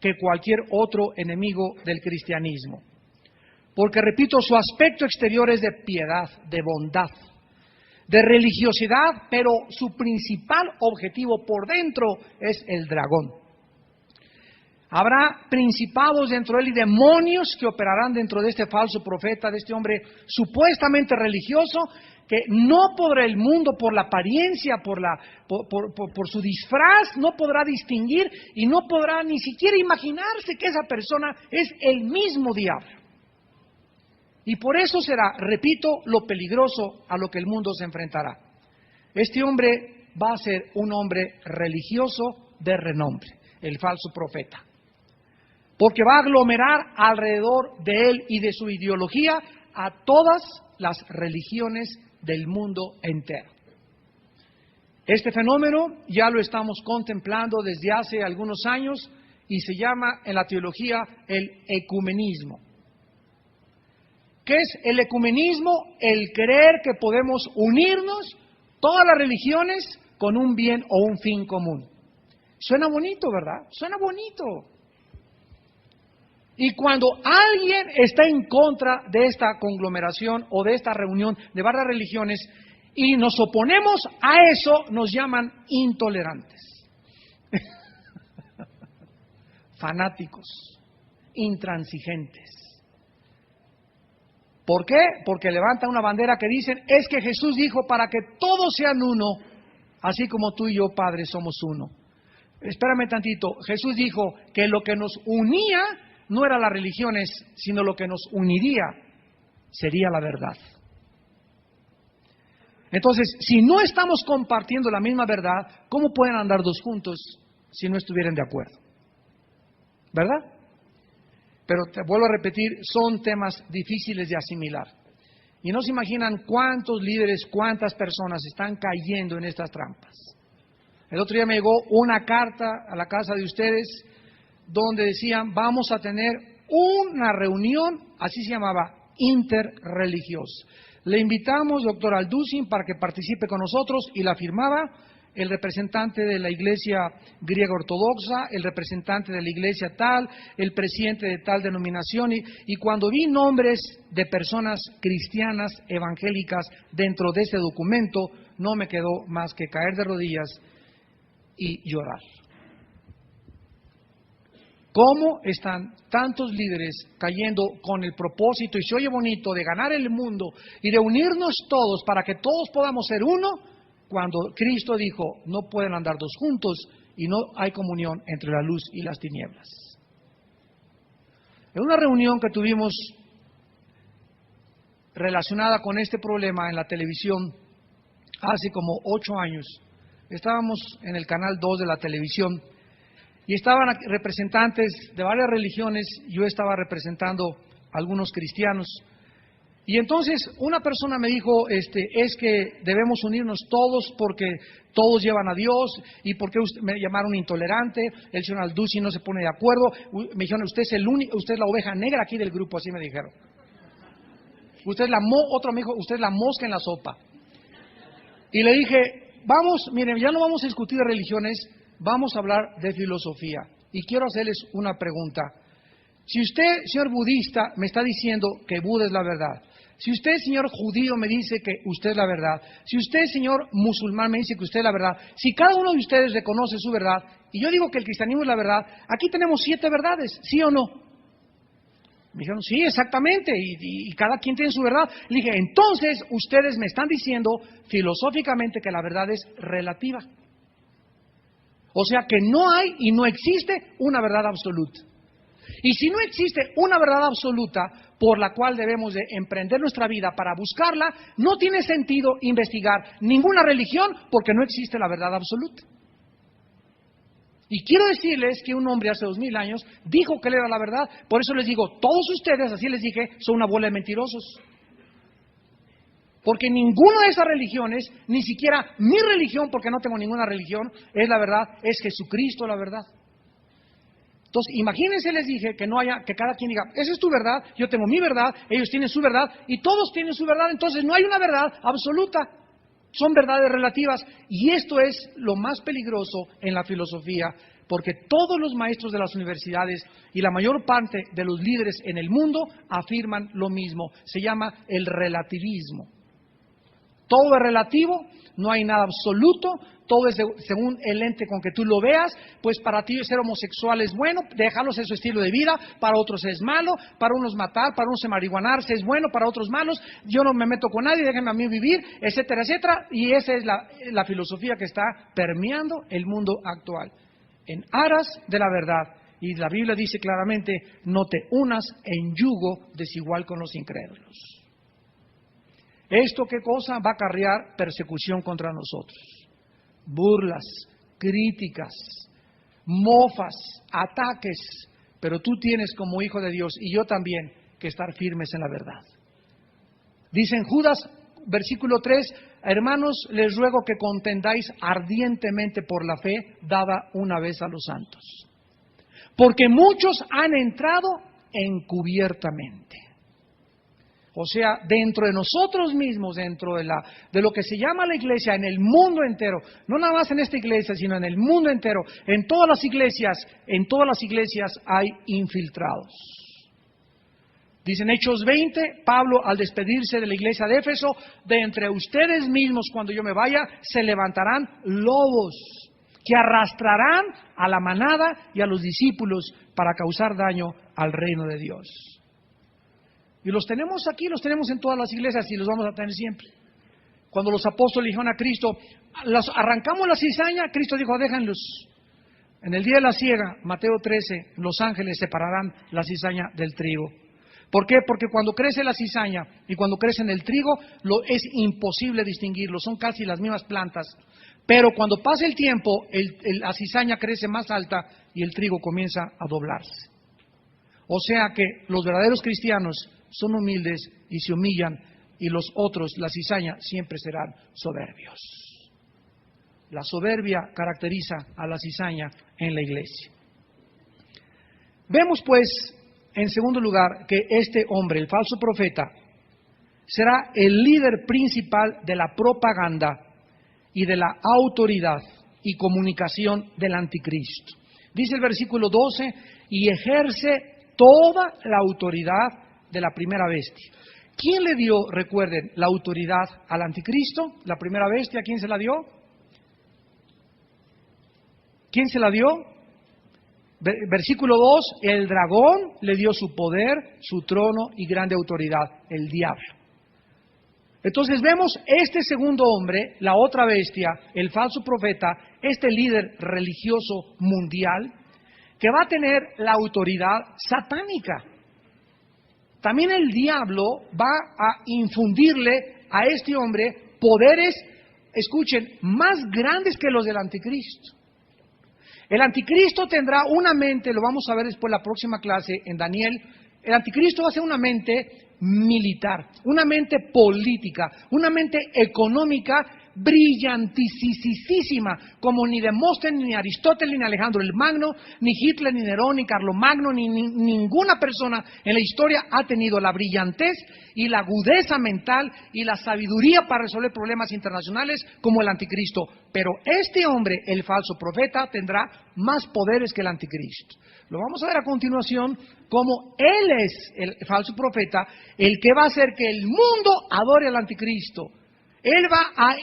que cualquier otro enemigo del cristianismo. Porque, repito, su aspecto exterior es de piedad, de bondad, de religiosidad, pero su principal objetivo por dentro es el dragón. Habrá principados dentro de él y demonios que operarán dentro de este falso profeta, de este hombre supuestamente religioso, que no podrá el mundo, por la apariencia, por su disfraz, no podrá distinguir y no podrá ni siquiera imaginarse que esa persona es el mismo diablo. Y por eso será, repito, lo peligroso a lo que el mundo se enfrentará. Este hombre va a ser un hombre religioso de renombre, el falso profeta. Porque va a aglomerar alrededor de él y de su ideología a todas las religiones del mundo entero. Este fenómeno ya lo estamos contemplando desde hace algunos años y se llama en la teología el ecumenismo. ¿Qué es el ecumenismo? El creer que podemos unirnos todas las religiones con un bien o un fin común. Suena bonito, ¿verdad? Suena bonito. Y cuando alguien está en contra de esta conglomeración o de esta reunión de varias religiones y nos oponemos a eso, nos llaman intolerantes, fanáticos, intransigentes. ¿Por qué? Porque levantan una bandera que dicen, es que Jesús dijo para que todos sean uno, así como tú y yo, Padre, somos uno. Espérame tantito, Jesús dijo que lo que nos unía no eran las religiones, sino lo que nos uniría sería la verdad. Entonces, si no estamos compartiendo la misma verdad, ¿cómo pueden andar dos juntos si no estuvieran de acuerdo? ¿Verdad? Pero te vuelvo a repetir, son temas difíciles de asimilar. Y no se imaginan cuántos líderes, cuántas personas están cayendo en estas trampas. El otro día me llegó una carta a la casa de ustedes donde decían, vamos a tener una reunión, así se llamaba, interreligiosa. Le invitamos, doctor Alducin, para que participe con nosotros y la firmaba el representante de la iglesia griega ortodoxa, el representante de la iglesia tal, el presidente de tal denominación. Y cuando vi nombres de personas cristianas, evangélicas, dentro de ese documento, no me quedó más que caer de rodillas y llorar. ¿Cómo están tantos líderes cayendo con el propósito, y se oye bonito, de ganar el mundo y de unirnos todos para que todos podamos ser uno, cuando Cristo dijo, no pueden andar dos juntos y no hay comunión entre la luz y las tinieblas? En una reunión que tuvimos relacionada con este problema en la televisión hace como 8 años, estábamos en el canal 2 de la televisión y estaban representantes de varias religiones, yo estaba representando a algunos cristianos. Y entonces una persona me dijo, es que debemos unirnos todos porque todos llevan a Dios, y porque me llamaron intolerante, el señor Alducin no se pone de acuerdo, me dijeron, usted es la oveja negra aquí del grupo, así me dijeron. Otro me dijo, usted es la mosca en la sopa. Y le dije, vamos, miren, ya no vamos a discutir de religiones, vamos a hablar de filosofía. Y quiero hacerles una pregunta. Si usted, señor budista, me está diciendo que Buda es la verdad, si usted, señor judío, me dice que usted es la verdad, si usted, señor musulmán, me dice que usted es la verdad, si cada uno de ustedes reconoce su verdad, y yo digo que el cristianismo es la verdad, aquí tenemos 7 verdades, ¿sí o no? Me dijeron, sí, exactamente, y cada quien tiene su verdad. Le dije, entonces ustedes me están diciendo filosóficamente que la verdad es relativa. O sea que no hay y no existe una verdad absoluta. Y si no existe una verdad absoluta por la cual debemos de emprender nuestra vida para buscarla, no tiene sentido investigar ninguna religión porque no existe la verdad absoluta. Y quiero decirles que un hombre hace 2000 años dijo que él era la verdad. Por eso les digo, todos ustedes, así les dije, son una bola de mentirosos. Porque ninguna de esas religiones, ni siquiera mi religión, porque no tengo ninguna religión, es la verdad, es Jesucristo la verdad. Entonces, imagínense, les dije, que no haya, que cada quien diga, esa es tu verdad, yo tengo mi verdad, ellos tienen su verdad, y todos tienen su verdad, entonces no hay una verdad absoluta. Son verdades relativas, y esto es lo más peligroso en la filosofía, porque todos los maestros de las universidades y la mayor parte de los líderes en el mundo afirman lo mismo. Se llama el relativismo. Todo es relativo, no hay nada absoluto, todo es según el lente con que tú lo veas. Pues para ti ser homosexual es bueno, déjalo ser su estilo de vida, para otros es malo, para unos matar, para unos marihuanarse es bueno, para otros malos, yo no me meto con nadie, déjenme a mí vivir, etcétera, etcétera. Y esa es la filosofía que está permeando el mundo actual, en aras de la verdad. Y la Biblia dice claramente, no te unas en yugo desigual con los incrédulos. ¿Esto qué cosa? Va a acarrear persecución contra nosotros. Burlas, críticas, mofas, ataques. Pero tú tienes como hijo de Dios, y yo también, que estar firmes en la verdad. Dice en Judas, versículo 3, hermanos, les ruego que contendáis ardientemente por la fe dada una vez a los santos. Porque muchos han entrado encubiertamente. O sea, dentro de nosotros mismos, dentro de lo que se llama la iglesia, en el mundo entero, no nada más en esta iglesia, sino en el mundo entero, en todas las iglesias hay infiltrados. Dicen Hechos 20, Pablo al despedirse de la iglesia de Éfeso, de entre ustedes mismos cuando yo me vaya, se levantarán lobos que arrastrarán a la manada y a los discípulos para causar daño al reino de Dios. Y los tenemos aquí, los tenemos en todas las iglesias y los vamos a tener siempre. Cuando los apóstoles dijeron a Cristo, arrancamos la cizaña, Cristo dijo, déjenlos. En el día de la siega, Mateo 13, los ángeles separarán la cizaña del trigo. ¿Por qué? Porque cuando crece la cizaña y cuando crece en el trigo, es imposible distinguirlo, son casi las mismas plantas. Pero cuando pasa el tiempo, la cizaña crece más alta y el trigo comienza a doblarse. O sea que los verdaderos cristianos son humildes y se humillan, y los otros, la cizaña, siempre serán soberbios. La soberbia caracteriza a la cizaña en la iglesia. Vemos pues, en segundo lugar, que este hombre, el falso profeta, será el líder principal de la propaganda y de la autoridad y comunicación del anticristo. Dice el versículo 12, y ejerce toda la autoridad de la primera bestia. ¿Quién le dio, recuerden, la autoridad al anticristo? La primera bestia, ¿quién se la dio? ¿Quién se la dio? Versículo 2, el dragón le dio su poder, su trono y grande autoridad, el diablo. Entonces vemos este segundo hombre, la otra bestia, el falso profeta, este líder religioso mundial, que va a tener la autoridad satánica. También el diablo va a infundirle a este hombre poderes, escuchen, más grandes que los del anticristo. El anticristo tendrá una mente, lo vamos a ver después en la próxima clase en Daniel, el anticristo va a ser una mente militar, una mente política, una mente económica brillantísima, como ni Demóstenes, ni Aristóteles, ni Alejandro el Magno, ni Hitler, ni Nerón, ni Carlomagno, ni ninguna persona en la historia ha tenido la brillantez y la agudeza mental y la sabiduría para resolver problemas internacionales como el anticristo. Pero este hombre, el falso profeta, tendrá más poderes que el anticristo. Lo vamos a ver a continuación, como él es el falso profeta, el que va a hacer que el mundo adore al anticristo. Él va a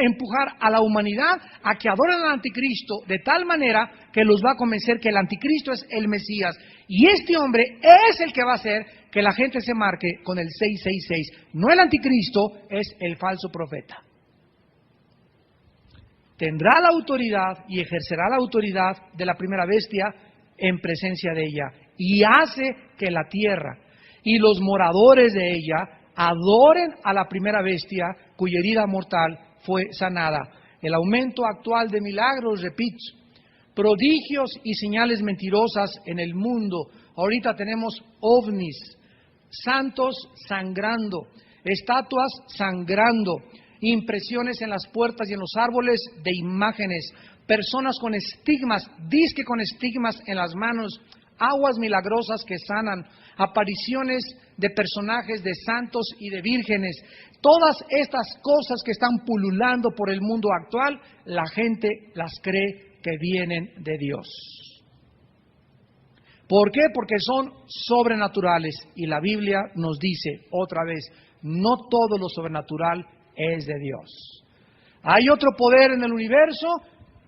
empujar a la humanidad a que adoren al anticristo de tal manera que los va a convencer que el anticristo es el Mesías. Y este hombre es el que va a hacer que la gente se marque con el 666. No el anticristo, es el falso profeta. Tendrá la autoridad y ejercerá la autoridad de la primera bestia en presencia de ella. Y hace que la tierra y los moradores de ella adoren a la primera bestia cuya herida mortal fue sanada. El aumento actual de milagros, repito, prodigios y señales mentirosas en el mundo. Ahorita tenemos ovnis, santos sangrando, estatuas sangrando, impresiones en las puertas y en los árboles de imágenes, personas con estigmas, disque con estigmas en las manos, aguas milagrosas que sanan, apariciones de personajes de santos y de vírgenes. Todas estas cosas que están pululando por el mundo actual, la gente las cree que vienen de Dios. ¿Por qué? Porque son sobrenaturales y la Biblia nos dice otra vez, no todo lo sobrenatural es de Dios. Hay otro poder en el universo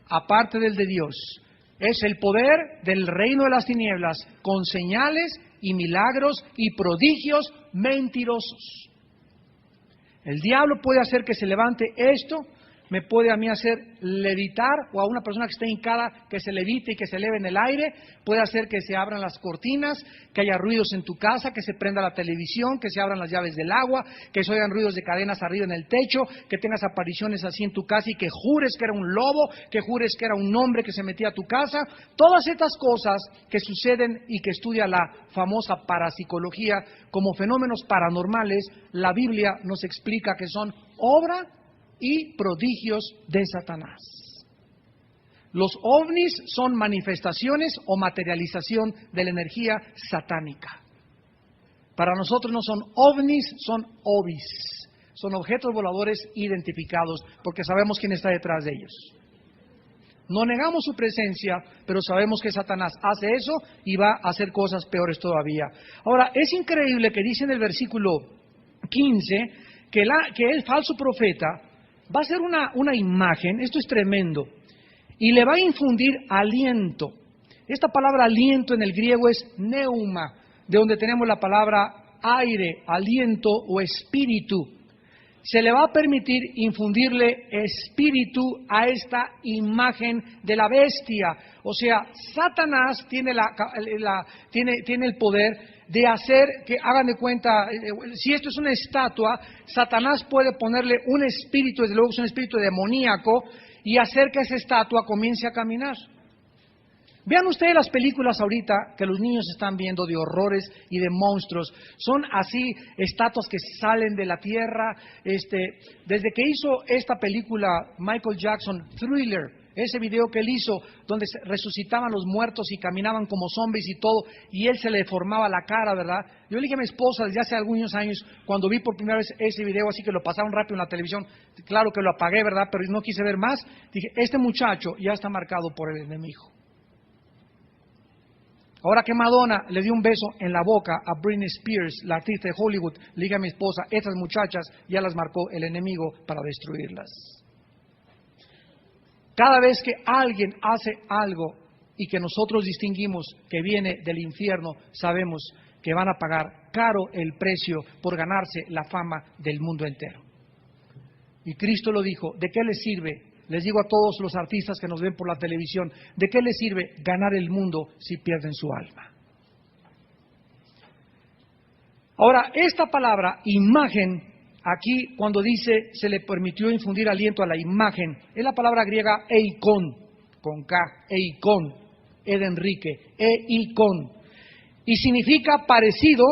aparte del de Dios. Es el poder del reino de las tinieblas con señales y milagros y prodigios mentirosos. El diablo puede hacer que se levante esto, me puede a mí hacer levitar, o a una persona que esté hincada que se levite y que se eleve en el aire, puede hacer que se abran las cortinas, que haya ruidos en tu casa, que se prenda la televisión, que se abran las llaves del agua, que se oigan ruidos de cadenas arriba en el techo, que tengas apariciones así en tu casa y que jures que era un lobo, que jures que era un hombre que se metía a tu casa. Todas estas cosas que suceden y que estudia la famosa parapsicología como fenómenos paranormales, la Biblia nos explica que son obra y prodigios de Satanás. Los ovnis son manifestaciones o materialización de la energía satánica. Para nosotros no son ovnis, son ovis. Son objetos voladores identificados porque sabemos quién está detrás de ellos. No negamos su presencia, pero sabemos que Satanás hace eso y va a hacer cosas peores todavía. Ahora, es increíble que dice en el versículo 15 que el falso profeta va a hacer una imagen, esto es tremendo, y le va a infundir aliento. Esta palabra aliento en el griego es neuma, de donde tenemos la palabra aire, aliento o espíritu. Se le va a permitir infundirle espíritu a esta imagen de la bestia. O sea, Satanás tiene tiene el poder de hacer que, hagan de cuenta, si esto es una estatua, Satanás puede ponerle un espíritu, desde luego es un espíritu demoníaco, y hacer que esa estatua comience a caminar. Vean ustedes las películas ahorita que los niños están viendo de horrores y de monstruos. Son así estatuas que salen de la tierra. Desde que hizo esta película Michael Jackson, Thriller, ese video que él hizo donde resucitaban los muertos y caminaban como zombies y todo, y él se le deformaba la cara, ¿verdad? Yo le dije a mi esposa desde hace algunos años, cuando vi por primera vez ese video, así que lo pasaron rápido en la televisión, claro que lo apagué, ¿verdad? Pero no quise ver más. Dije, este muchacho ya está marcado por el enemigo. Ahora que Madonna le dio un beso en la boca a Britney Spears, la artista de Hollywood, le dije a mi esposa, estas muchachas ya las marcó el enemigo para destruirlas. Cada vez que alguien hace algo y que nosotros distinguimos que viene del infierno, sabemos que van a pagar caro el precio por ganarse la fama del mundo entero. Y Cristo lo dijo, ¿de qué les sirve? Les digo a todos los artistas que nos ven por la televisión, ¿de qué les sirve ganar el mundo si pierden su alma? Ahora, esta palabra, imagen, aquí cuando dice se le permitió infundir aliento a la imagen, es la palabra griega eikon, con K, eikon, E de Enrique, eikon, y significa parecido,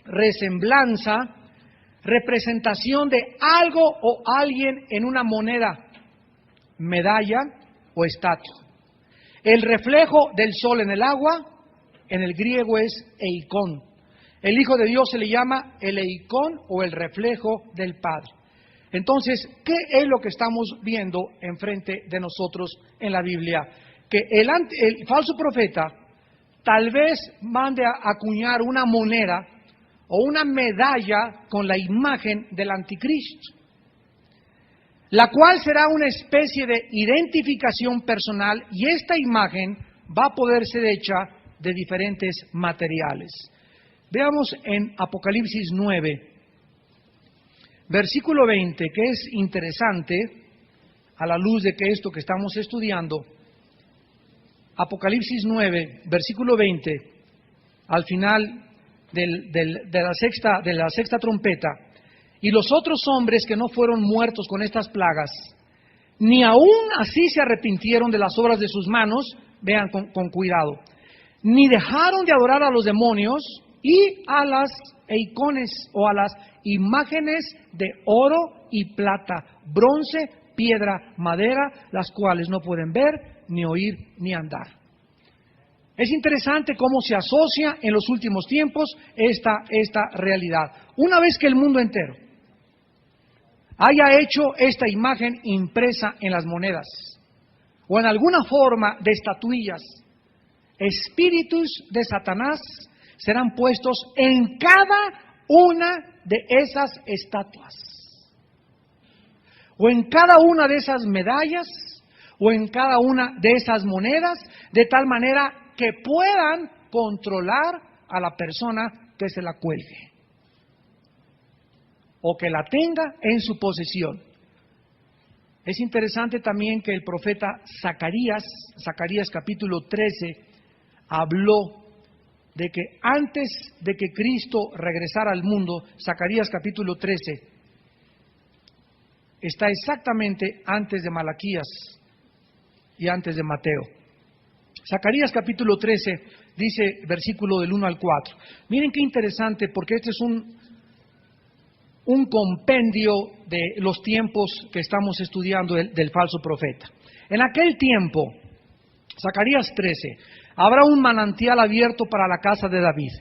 resemblanza, representación de algo o alguien en una moneda, medalla o estatua. El reflejo del sol en el agua, en el griego es eikon. El Hijo de Dios se le llama el eikon o el reflejo del Padre. Entonces, ¿qué es lo que estamos viendo enfrente de nosotros en la Biblia? Que el falso profeta tal vez mande a acuñar una moneda o una medalla con la imagen del anticristo. la cual será una especie de identificación personal, y esta imagen va a poder ser hecha de diferentes materiales. Veamos en Apocalipsis 9, versículo 20, que es interesante a la luz de que esto que estamos estudiando. Apocalipsis 9, versículo 20, al final de la sexta trompeta. Y los otros hombres que no fueron muertos con estas plagas, ni aún así se arrepintieron de las obras de sus manos, vean con cuidado, ni dejaron de adorar a los demonios y a las eicones o a las imágenes de oro y plata, bronce, piedra, madera, las cuales no pueden ver, ni oír, ni andar. Es interesante cómo se asocia en los últimos tiempos esta realidad. Una vez que el mundo entero haya hecho esta imagen impresa en las monedas o en alguna forma de estatuillas, espíritus de Satanás serán puestos en cada una de esas estatuas, o en cada una de esas medallas, o en cada una de esas monedas, de tal manera que puedan controlar a la persona que se la cuelgue o que la tenga en su posesión. Es interesante también que el profeta Zacarías capítulo 13, habló de que antes de que Cristo regresara al mundo, Zacarías capítulo 13, está exactamente antes de Malaquías y antes de Mateo. Zacarías capítulo 13 dice, versículo del 1 al 4. Miren qué interesante, porque este es un compendio de los tiempos que estamos estudiando del falso profeta. En aquel tiempo, Zacarías 13, habrá un manantial abierto para la casa de David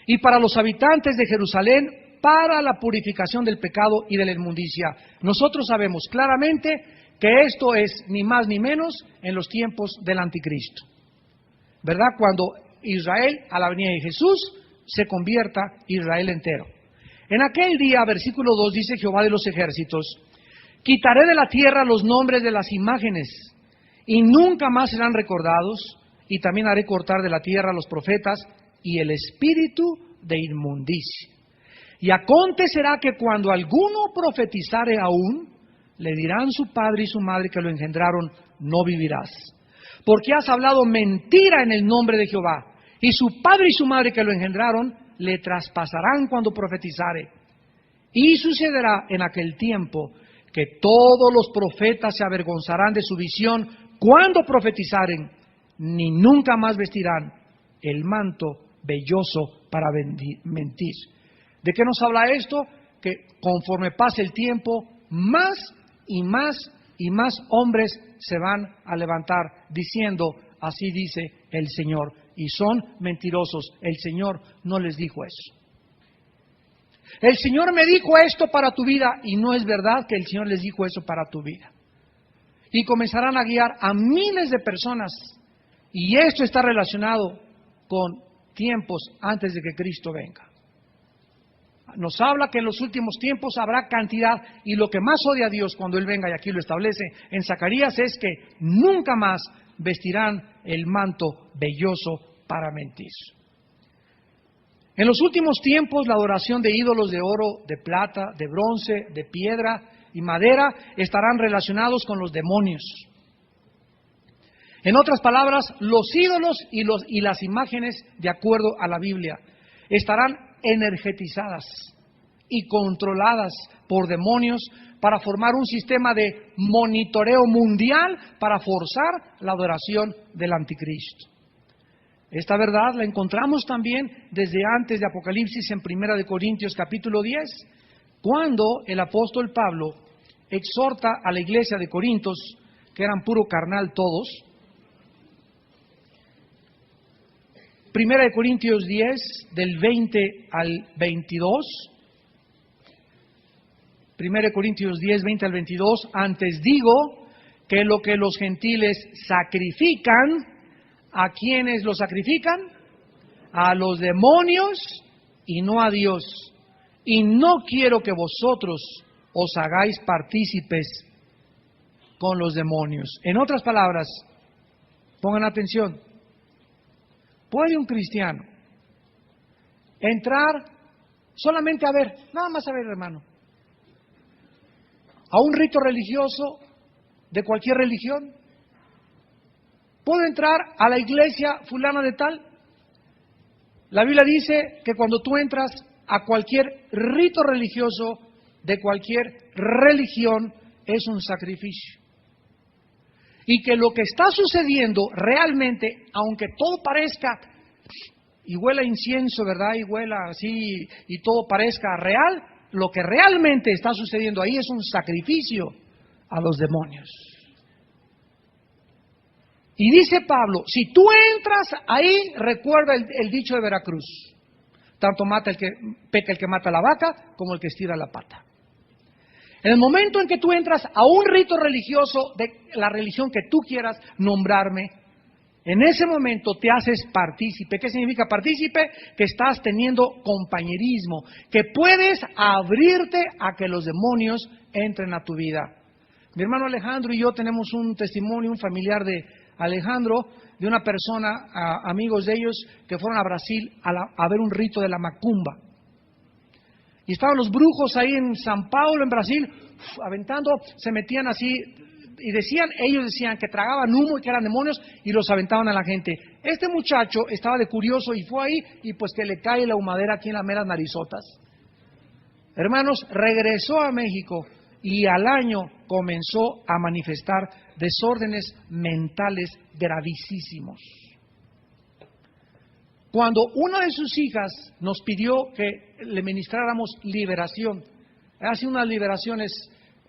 y para los habitantes de Jerusalén para la purificación del pecado y de la inmundicia. Nosotros sabemos claramente que esto es ni más ni menos en los tiempos del anticristo, ¿verdad? Cuando Israel, a la venida de Jesús, se convierta Israel entero. En aquel día, versículo 2, dice Jehová de los ejércitos, quitaré de la tierra los nombres de las imágenes y nunca más serán recordados, y también haré cortar de la tierra a los profetas y el espíritu de inmundicia. Y acontecerá que cuando alguno profetizare aún, le dirán su padre y su madre que lo engendraron, no vivirás, porque has hablado mentira en el nombre de Jehová, y su padre y su madre que lo engendraron le traspasarán cuando profetizare. Y sucederá en aquel tiempo que todos los profetas se avergonzarán de su visión cuando profetizaren, ni nunca más vestirán el manto velloso para mentir. ¿De qué nos habla esto? Que conforme pase el tiempo, más y más y más hombres se van a levantar diciendo, así dice el Señor, y son mentirosos. El Señor no les dijo eso. El Señor me dijo esto para tu vida, y no es verdad que el Señor les dijo eso para tu vida. Y comenzarán a guiar a miles de personas, y esto está relacionado con tiempos antes de que Cristo venga. Nos habla que en los últimos tiempos habrá cantidad, y lo que más odia a Dios cuando Él venga, y aquí lo establece en Zacarías, es que nunca más vestirán el manto velloso para mentir. En los últimos tiempos, la adoración de ídolos de oro, de plata, de bronce, de piedra y madera estarán relacionados con los demonios. En otras palabras, los ídolos y las imágenes, de acuerdo a la Biblia, estarán energetizadas y controladas por demonios para formar un sistema de monitoreo mundial para forzar la adoración del anticristo. Esta verdad la encontramos también desde antes de Apocalipsis en 1 de Corintios capítulo 10, cuando el apóstol Pablo exhorta a la iglesia de Corintios, que eran puro carnal todos. 1 de Corintios 10, del 20 al 22. 1 de Corintios 10, 20 al 22. Antes digo que lo que los gentiles sacrifican, ¿a quiénes lo sacrifican? A los demonios y no a Dios. Y no quiero que vosotros os hagáis partícipes con los demonios. En otras palabras, pongan atención, ¿puede un cristiano entrar solamente a ver, nada más a ver, hermano, a un rito religioso de cualquier religión? ¿Puedo entrar a la iglesia fulana de tal? La Biblia dice que cuando tú entras a cualquier rito religioso de cualquier religión es un sacrificio. Y que lo que está sucediendo realmente, aunque todo parezca y huela a incienso, ¿verdad? Y huela así y todo parezca real, lo que realmente está sucediendo ahí es un sacrificio a los demonios. Y dice Pablo, si tú entras ahí, recuerda el dicho de Veracruz, tanto peca el que mata la vaca como el que estira la pata. En el momento en que tú entras a un rito religioso de la religión que tú quieras nombrarme, en ese momento te haces partícipe. ¿Qué significa partícipe? Que estás teniendo compañerismo, que puedes abrirte a que los demonios entren a tu vida. Mi hermano Alejandro y yo tenemos un testimonio, un familiar de Alejandro, de una persona, amigos de ellos, que fueron a Brasil a ver un rito de la macumba. Y estaban los brujos ahí en San Paulo, en Brasil, aventando, se metían así, y ellos decían que tragaban humo y que eran demonios, y los aventaban a la gente. Este muchacho estaba de curioso y fue ahí, y pues que le cae la humadera aquí en las meras narizotas. Hermanos, regresó a México, y al año comenzó a manifestar desórdenes mentales gravísimos. Cuando una de sus hijas nos pidió que le ministráramos liberación, hace unas liberaciones,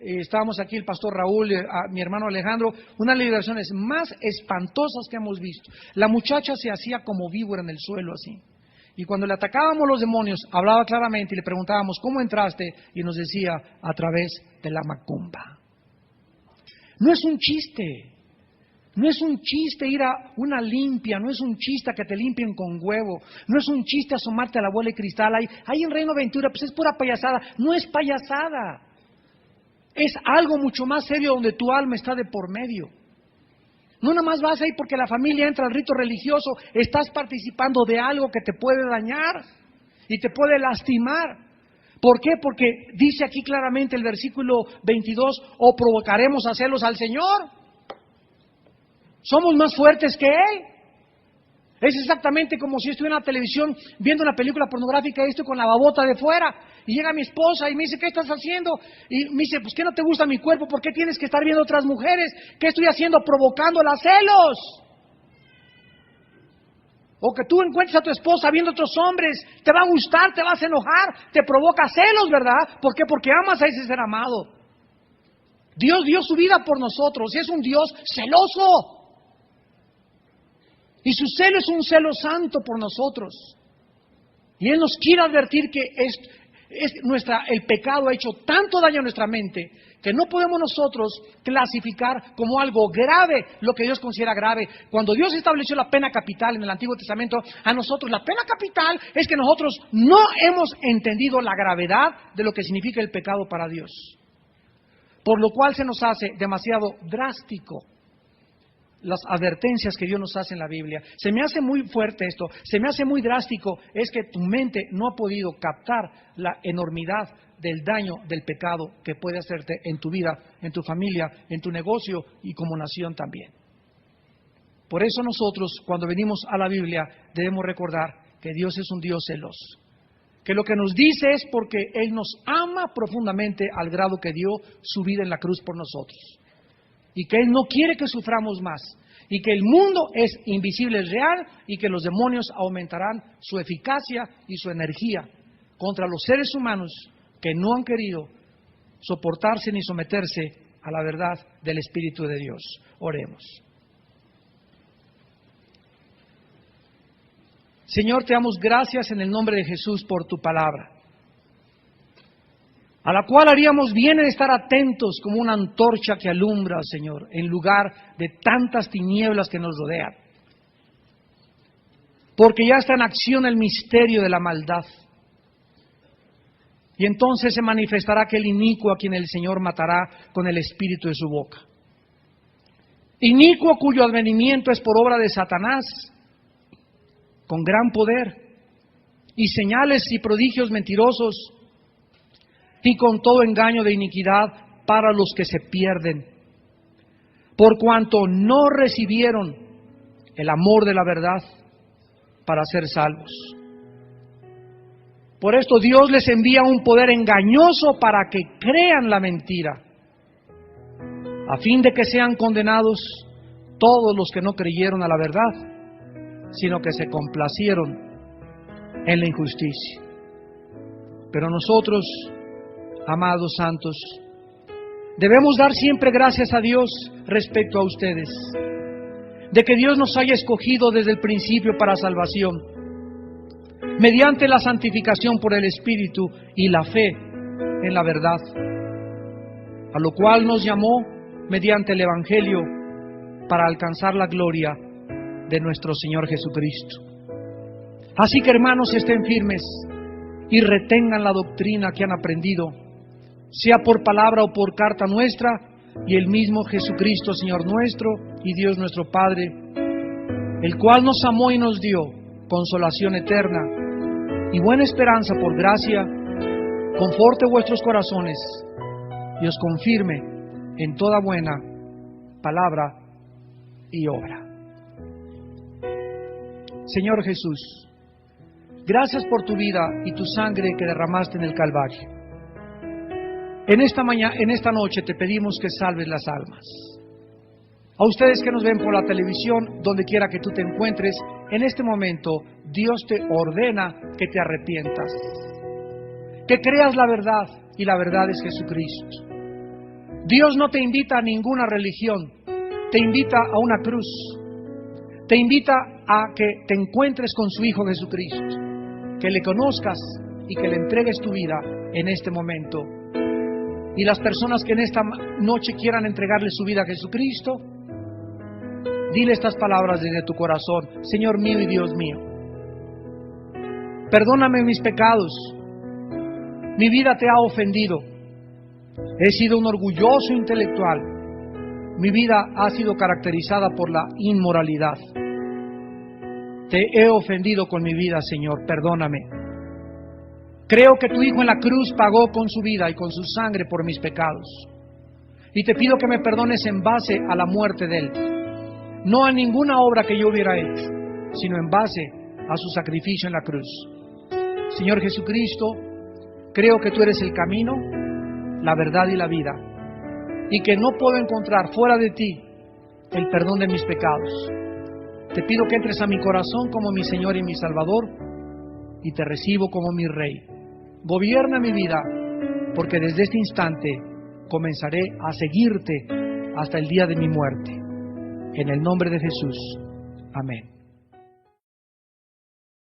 estábamos aquí el pastor Raúl, mi hermano Alejandro, unas liberaciones más espantosas que hemos visto. La muchacha se hacía como víbora en el suelo así. Y cuando le atacábamos los demonios, hablaba claramente y le preguntábamos, ¿cómo entraste? Y nos decía, a través de la macumba. No es un chiste. No es un chiste ir a una limpia, no es un chiste que te limpien con huevo, no es un chiste asomarte a la bola de cristal. Ahí en Reino Aventura, pues es pura payasada. No es payasada. Es algo mucho más serio donde tu alma está de por medio. No nada más vas ahí porque la familia entra al rito religioso, estás participando de algo que te puede dañar y te puede lastimar. ¿Por qué? Porque dice aquí claramente el versículo 22, o provocaremos a celos al Señor. Somos más fuertes que Él. Es exactamente como si estuviera en la televisión viendo una película pornográfica y estoy con la babota de fuera. Y llega mi esposa y me dice, ¿qué estás haciendo? Y me dice, pues ¿qué no te gusta mi cuerpo? ¿Por qué tienes que estar viendo otras mujeres? ¿Qué estoy haciendo? Provocándola a celos. O que tú encuentres a tu esposa viendo otros hombres, te va a gustar, te vas a enojar, te provoca celos, ¿verdad? ¿Por qué? Porque amas a ese ser amado. Dios dio su vida por nosotros y es un Dios celoso. Y su celo es un celo santo por nosotros. Y Él nos quiere advertir que el pecado ha hecho tanto daño a nuestra mente que no podemos nosotros clasificar como algo grave lo que Dios considera grave. Cuando Dios estableció la pena capital en el Antiguo Testamento, a nosotros la pena capital es que nosotros no hemos entendido la gravedad de lo que significa el pecado para Dios. Por lo cual se nos hace demasiado drástico las advertencias que Dios nos hace en la Biblia. Se me hace muy fuerte esto, se me hace muy drástico, es que tu mente no ha podido captar la enormidad del daño del pecado que puede hacerte en tu vida, en tu familia, en tu negocio y como nación también. Por eso nosotros, cuando venimos a la Biblia, debemos recordar que Dios es un Dios celoso. Que lo que nos dice es porque Él nos ama profundamente al grado que dio su vida en la cruz por nosotros. Y que Él no quiere que suframos más. Y que el mundo es invisible, es real, y que los demonios aumentarán su eficacia y su energía contra los seres humanos que no han querido soportarse ni someterse a la verdad del Espíritu de Dios. Oremos. Señor, te damos gracias en el nombre de Jesús por tu palabra, a la cual haríamos bien en estar atentos como una antorcha que alumbra, Señor, en lugar de tantas tinieblas que nos rodean. Porque ya está en acción el misterio de la maldad. Y entonces se manifestará aquel inicuo a quien el Señor matará con el espíritu de su boca. Inicuo cuyo advenimiento es por obra de Satanás, con gran poder, y señales y prodigios mentirosos, y con todo engaño de iniquidad para los que se pierden, por cuanto no recibieron el amor de la verdad para ser salvos. Por esto Dios les envía un poder engañoso para que crean la mentira, a fin de que sean condenados todos los que no creyeron a la verdad, sino que se complacieron en la injusticia. Pero nosotros, amados santos, debemos dar siempre gracias a Dios respecto a ustedes, de que Dios nos haya escogido desde el principio para salvación, mediante la santificación por el Espíritu y la fe en la verdad, a lo cual nos llamó mediante el Evangelio para alcanzar la gloria de nuestro Señor Jesucristo. Así que, hermanos, estén firmes y retengan la doctrina que han aprendido, sea por palabra o por carta nuestra, y el mismo Jesucristo, Señor nuestro y Dios nuestro Padre, el cual nos amó y nos dio consolación eterna y buena esperanza por gracia, conforte vuestros corazones y os confirme en toda buena palabra y obra. Señor Jesús, gracias por tu vida y tu sangre que derramaste en el Calvario. En esta noche te pedimos que salves las almas. A ustedes que nos ven por la televisión, donde quiera que tú te encuentres, en este momento Dios te ordena que te arrepientas, que creas la verdad, y la verdad es Jesucristo. Dios no te invita a ninguna religión, te invita a una cruz, te invita a que te encuentres con su Hijo Jesucristo, que le conozcas y que le entregues tu vida en este momento. Y las personas que en esta noche quieran entregarle su vida a Jesucristo, dile estas palabras desde tu corazón: Señor mío y Dios mío, perdóname mis pecados, mi vida te ha ofendido, he sido un orgulloso intelectual, mi vida ha sido caracterizada por la inmoralidad, te he ofendido con mi vida, Señor, perdóname. Creo que tu Hijo en la cruz pagó con su vida y con su sangre por mis pecados, y te pido que me perdones en base a la muerte de Él, no a ninguna obra que yo hubiera hecho, sino en base a su sacrificio en la cruz. Señor Jesucristo, creo que tú eres el camino, la verdad y la vida, y que no puedo encontrar fuera de ti el perdón de mis pecados. Te pido que entres a mi corazón como mi Señor y mi Salvador, y te recibo como mi Rey. Gobierna mi vida, porque desde este instante comenzaré a seguirte hasta el día de mi muerte. En el nombre de Jesús. Amén.